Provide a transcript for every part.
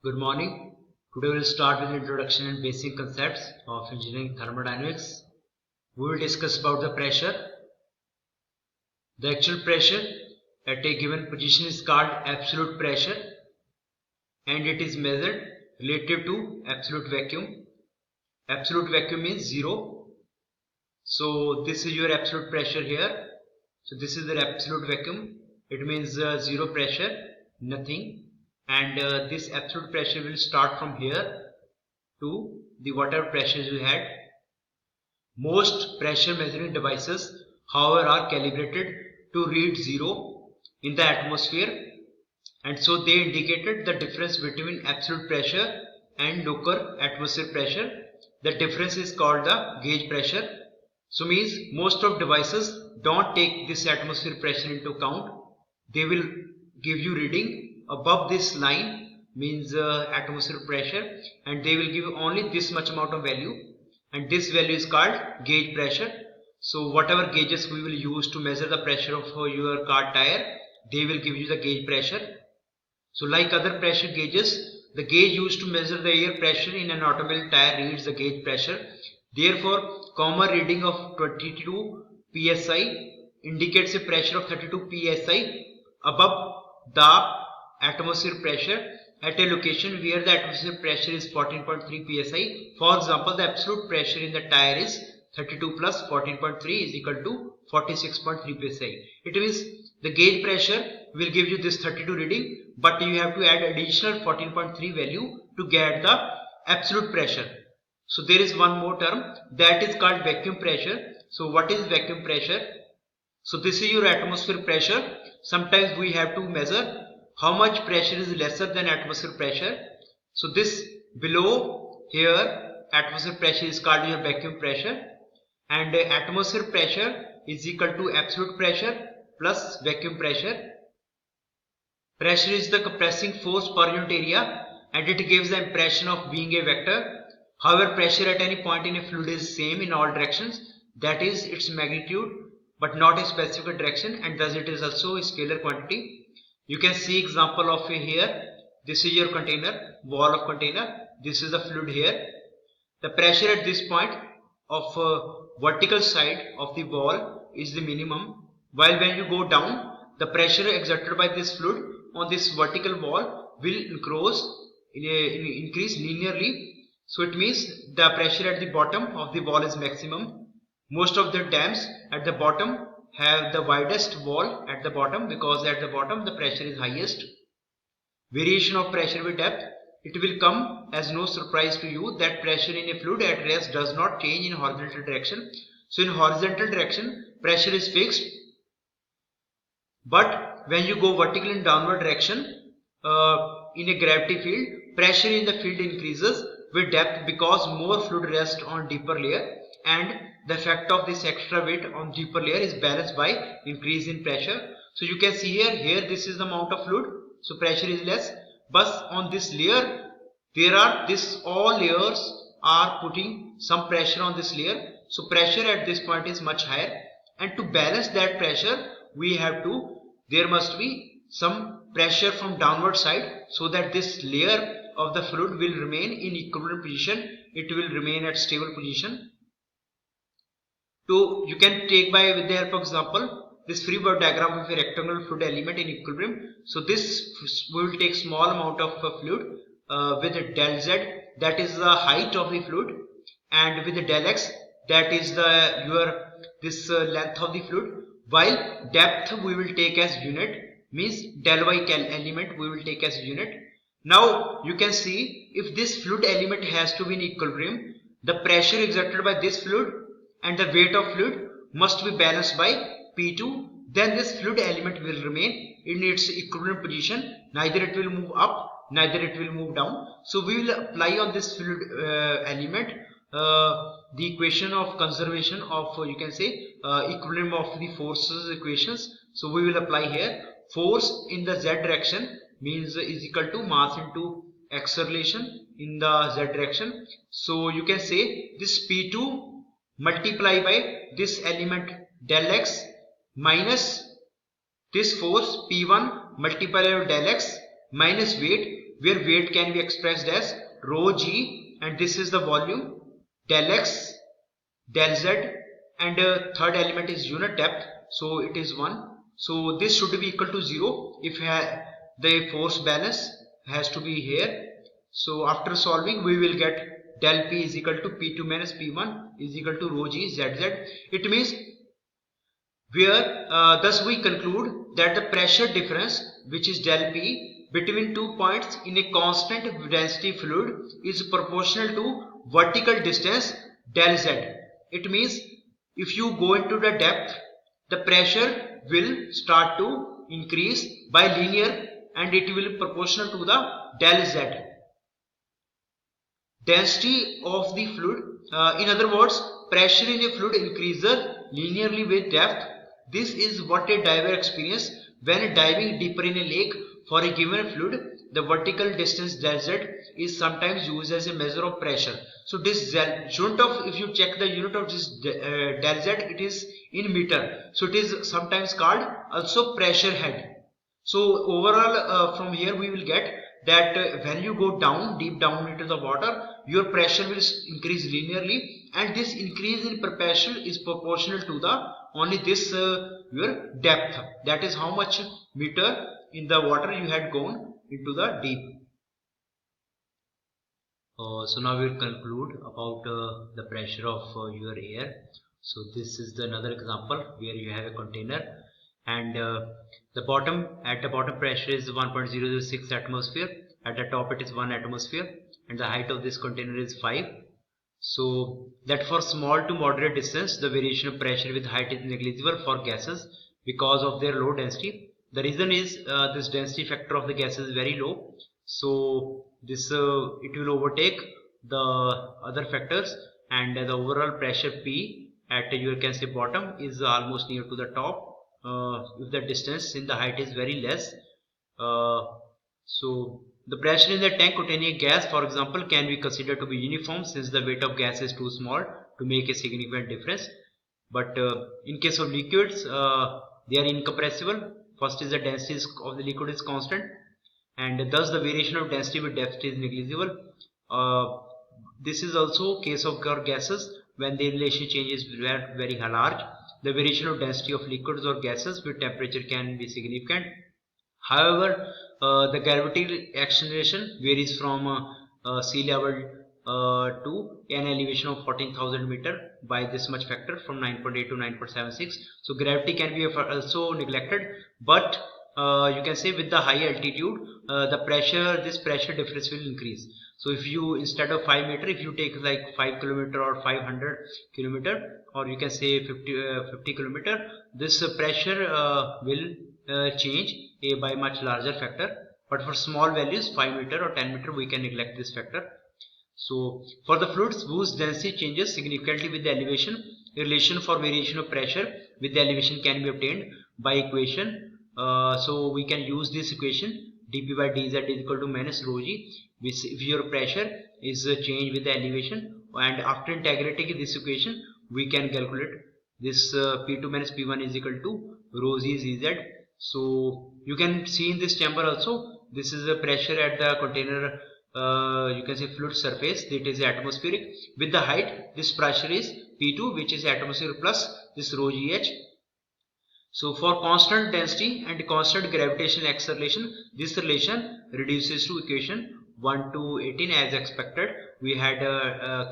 Good morning. Today we will start with introduction and basic concepts of engineering thermodynamics. We will discuss about the pressure. The actual pressure at a given position is called absolute pressure and it is measured relative to absolute vacuum. Absolute vacuum means zero. So this is your absolute pressure here. So this is the absolute vacuum. It means zero pressure, nothing. And this absolute pressure will start from here to the whatever pressures you had. Most pressure measuring devices, however, are calibrated to read zero in the atmosphere, and so they indicated the difference between absolute pressure and local atmospheric pressure. The difference is called the gauge pressure. So means most of devices don't take this atmospheric pressure into account. They will give you reading above this line, means atmospheric pressure, and they will give only this much amount of value, and this value is called gauge pressure. So whatever gauges we will use to measure the pressure of your car tire, they will give you the gauge pressure. So like other pressure gauges, the gauge used to measure the air pressure in an automobile tire reads the gauge pressure. Therefore, common reading of 22 psi indicates a pressure of 32 psi above the atmospheric pressure at a location where the atmospheric pressure is 14.3 psi. For example, the absolute pressure in the tire is 32 plus 14.3 is equal to 46.3 psi. It means the gauge pressure will give you this 32 reading, but you have to add additional 14.3 value to get the absolute pressure. So there is one more term that is called vacuum pressure. So what is vacuum pressure? So this is your atmospheric pressure. Sometimes we have to measure how much pressure is lesser than atmospheric pressure. So this below here atmospheric pressure is called your vacuum pressure, and atmospheric pressure is equal to absolute pressure plus vacuum pressure. Pressure is the compressing force per unit area and it gives the impression of being a vector. However, pressure at any point in a fluid is same in all directions, that is its magnitude, but not a specific direction, and thus it is also a scalar quantity. You can see example of here. This is your container, wall of container. This is the fluid here. The pressure at this point of vertical side of the wall is the minimum, while when you go down, the pressure exerted by this fluid on this vertical wall will increase linearly. So it means the pressure at the bottom of the wall is maximum. Most of the dams at the bottom have the widest wall at the bottom because at the bottom the pressure is highest. Variation of pressure with depth. It will come as no surprise to you that pressure in a fluid at rest does not change in horizontal direction. So in horizontal direction pressure is fixed, but when you go vertical and downward direction in a gravity field, pressure in the field increases with depth because more fluid rests on deeper layer, and the effect of this extra weight on deeper layer is balanced by increase in pressure. So you can see here this is the amount of fluid, so pressure is less, but on this layer there are all layers are putting some pressure on this layer, so pressure at this point is much higher, and to balance that pressure there must be some pressure from downward side, so that this layer of the fluid will remain in equilibrium position, it will remain at stable position. So you can take with the help of example this free body diagram of a rectangular fluid element in equilibrium. So this we will take small amount of fluid with a del z, that is the height of the fluid, and with the del x, that is this length of the fluid, while depth we will take as unit, means del y element we will take as unit. Now you can see if this fluid element has to be in equilibrium, the pressure exerted by this fluid and the weight of fluid must be balanced by P2, then this fluid element will remain in its equilibrium position, neither it will move up, neither it will move down. So we will apply on this fluid element the equation of conservation of you can say equilibrium of the forces equations. So we will apply here force in the z direction means is equal to mass into acceleration in the z direction. So you can say this P2 multiply by this element del x minus this force P1 multiply by del x minus weight where weight can be expressed as rho g, and this is the volume, del x, del z, and third element is unit depth, so it is 1. So this should be equal to 0 if the force balance has to be here. So after solving, we will get del P is equal to P2 minus P1 is equal to rho g zz. It means where thus we conclude that the pressure difference, which is del P, between 2 points in a constant density fluid is proportional to vertical distance del z. It means if you go into the depth, the pressure will start to increase by linear, and it will be proportional to the del z. Density of the fluid, in other words, pressure in a fluid increases linearly with depth. This is what a diver experiences when diving deeper in a lake for a given fluid. The vertical distance del z is sometimes used as a measure of pressure. So this unit of, if you check the unit of this del z, it is in meter. So it is sometimes called also pressure head. So overall, from here we will get that when you go down, deep down into the water, your pressure will increase linearly, and this increase in pressure is proportional to the only this your depth. That is how much meter in the water you had gone into the deep. So now we will conclude about the pressure of your air. So this is another example where you have a container, and at the bottom pressure is 1.006 atmosphere. At the top it is 1 atmosphere, and the height of this container is 5. So that for small to moderate distance, the variation of pressure with height is negligible for gases because of their low density. The reason is this density factor of the gases is very low. So this it will overtake the other factors, and the overall pressure P at you can say bottom is almost near to the top if the distance in the height is very less. So the pressure in the tank containing a gas, for example, can be considered to be uniform since the weight of gas is too small to make a significant difference. But in case of liquids, they are incompressible. First is the density of the liquid is constant, and thus the variation of density with depth is negligible. This is also case of gases when the relation change is very large. The variation of density of liquids or gases with temperature can be significant. However, the gravity acceleration varies from sea level to an elevation of 14,000 meter by this much factor from 9.8 to 9.76. So gravity can be also neglected, but you can say with the high altitude, this pressure difference will increase. So if you, instead of 5 meter, if you take like 5 kilometer or 500 kilometer, or you can say 50 kilometer, this pressure will change by much larger factor. But for small values, 5 meter or 10 meter, we can neglect this factor. So for the fluids whose density changes significantly with the elevation, a relation for variation of pressure with the elevation can be obtained by equation. So we can use this equation, dP by dz is equal to minus rho g, which if your pressure is changed with the elevation, and after integrating this equation we can calculate this P2 minus P1 is equal to rho g zz. So you can see in this chamber also, this is the pressure at the container, you can say fluid surface, that is atmospheric. With the height, this pressure is P2, which is atmosphere plus this rho gh. So for constant density and constant gravitational acceleration, this relation reduces to equation 1 to 18 as expected. We had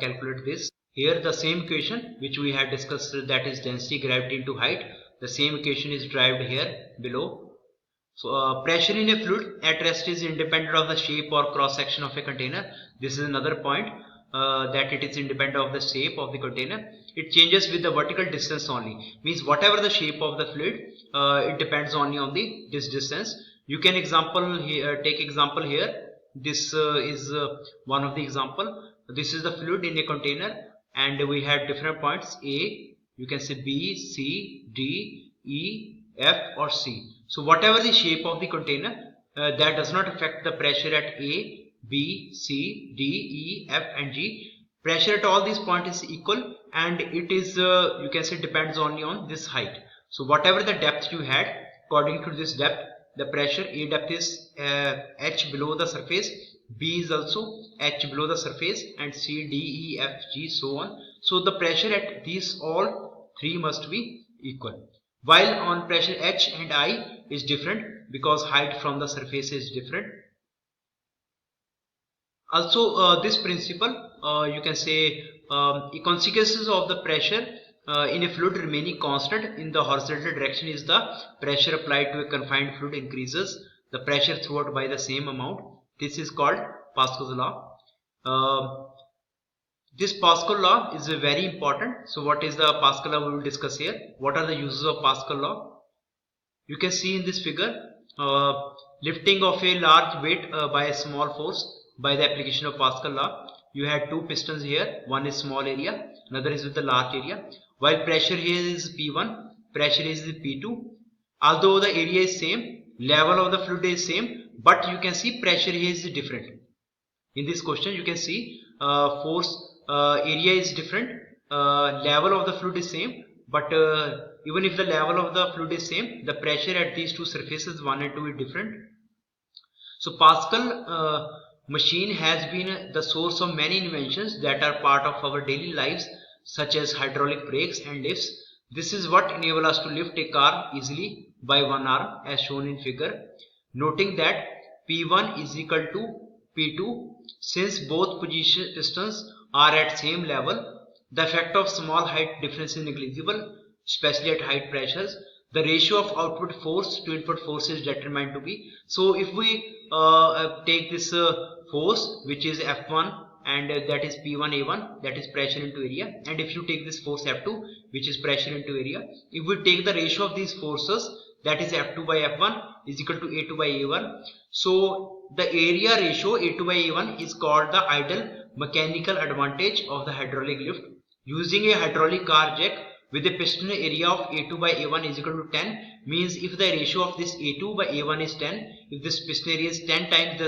calculated this. Here the same equation which we had discussed, that is density, gravity into height, the same equation is derived here below. So pressure in a fluid at rest is independent of the shape or cross section of a container. This is another point, that it is independent of the shape of the container. It changes with the vertical distance only. Means whatever the shape of the fluid, it depends only on this distance. You can take example here. This is one of the example. This is the fluid in a container, and we had different points A. You can say B, C, D, E, F, or C. So whatever the shape of the container, that does not affect the pressure at A, B, C, D, E, F, and G. Pressure at all these points is equal, and it is you can say depends only on this height. So whatever the depth you had, according to this depth, the pressure. A depth is H below the surface, B is also H below the surface, and C, D, E, F, G, so on. So the pressure at these all three must be equal. While on pressure H and I is different because height from the surface is different. Also this principle you can say consequences of the pressure in a fluid remaining constant in the horizontal direction is the pressure applied to a confined fluid increases the pressure throughout by the same amount. This is called Pascal's law. This Pascal law is very important. So what is the Pascal law? We will discuss here. What are the uses of Pascal law? You can see in this figure lifting of a large weight by a small force by the application of Pascal law. You had two pistons here, one is small area, another is with the large area. While pressure here is P1, pressure is P2. Although the area is same, level of the fluid is same, but you can see pressure here is different. In this question you can see force area is different, level of the fluid is same, but even if the level of the fluid is same, the pressure at these two surfaces 1 and 2 is different. So Pascal machine has been the source of many inventions that are part of our daily lives, such as hydraulic brakes and lifts. This is what enables us to lift a car easily by one arm as shown in figure. Noting that P1 is equal to P2, since both pistons are at same level, the effect of small height difference is negligible, especially at high pressures. The ratio of output force to input force is determined to be. So if we take this force which is F1 and that is P1A1, that is pressure into area, and if you take this force F2 which is pressure into area, if we take the ratio of these forces, that is F2 by F1 is equal to A2 by A1. So the area ratio A2 by A1 is called the ideal mechanical advantage of the hydraulic lift. Using a hydraulic car jack with a piston area of A2 by A1 is equal to 10 means if the ratio of this A2 by A1 is 10, if this piston area is 10 times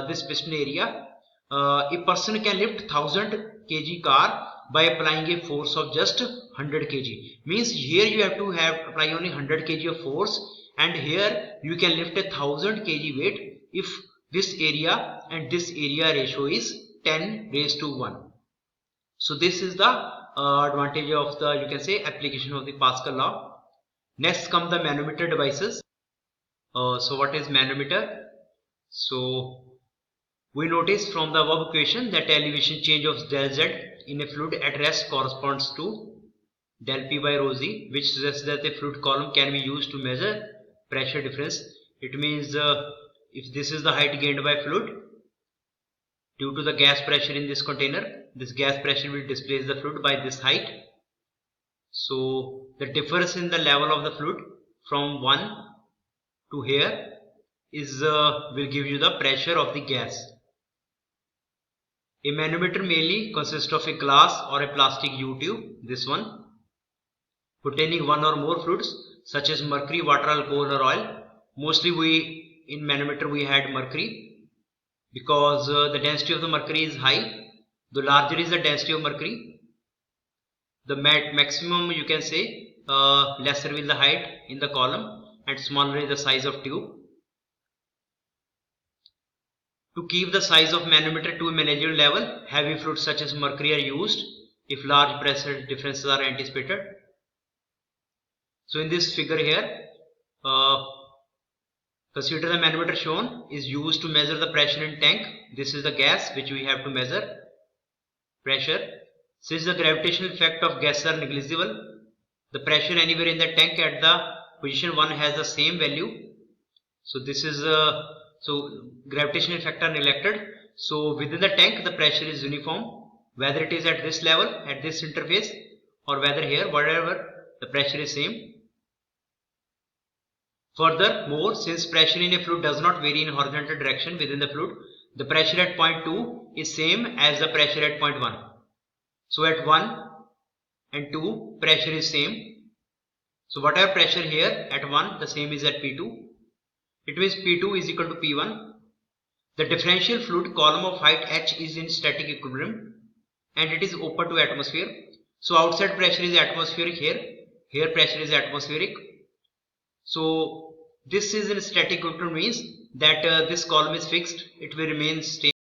this piston area, a person can lift 1000 kg car by applying a force of just 100 kg. Means here you have to apply only 100 kg of force, and here you can lift a 1000 kg weight if this area and this area ratio is 10 raised to 1. So this is the advantage of the, you can say, application of the Pascal law. Next come the manometer devices. So what is manometer? So we notice from the above equation that elevation change of del z in a fluid at rest corresponds to del p by rho z, which suggests that the fluid column can be used to measure pressure difference. It means if this is the height gained by fluid, due to the gas pressure in this container, this gas pressure will displace the fluid by this height. So the difference in the level of the fluid from 1 to here is will give you the pressure of the gas. A manometer mainly consists of a glass or a plastic U-tube, this one, containing one or more fluids such as mercury, water, alcohol or oil. Mostly in manometer we had mercury, because the density of the mercury is high. The larger is the density of mercury, the maximum, you can say, lesser will the height in the column and smaller is the size of tube. To keep the size of manometer to a manageable level, heavy fluids such as mercury are used if large pressure differences are anticipated. So in this figure here, consider the manometer shown is used to measure the pressure in tank. This is the gas which we have to measure pressure. Since the gravitational effect of gases are negligible, the pressure anywhere in the tank at the position 1 has the same value. So this is so gravitational effect are neglected. So within the tank the pressure is uniform, whether it is at this level, at this interface, or whether here, whatever, the pressure is same. Furthermore, since pressure in a fluid does not vary in horizontal direction within the fluid, the pressure at point 2 is same as the pressure at point 1. So at 1 and 2 pressure is same. So whatever pressure here at 1, the same is at P2. It means P2 is equal to P1. The differential fluid column of height h is in static equilibrium and it is open to atmosphere. So outside pressure is atmospheric here. Here pressure is atmospheric. So this is in static vector means that this column is fixed, it will remain stable.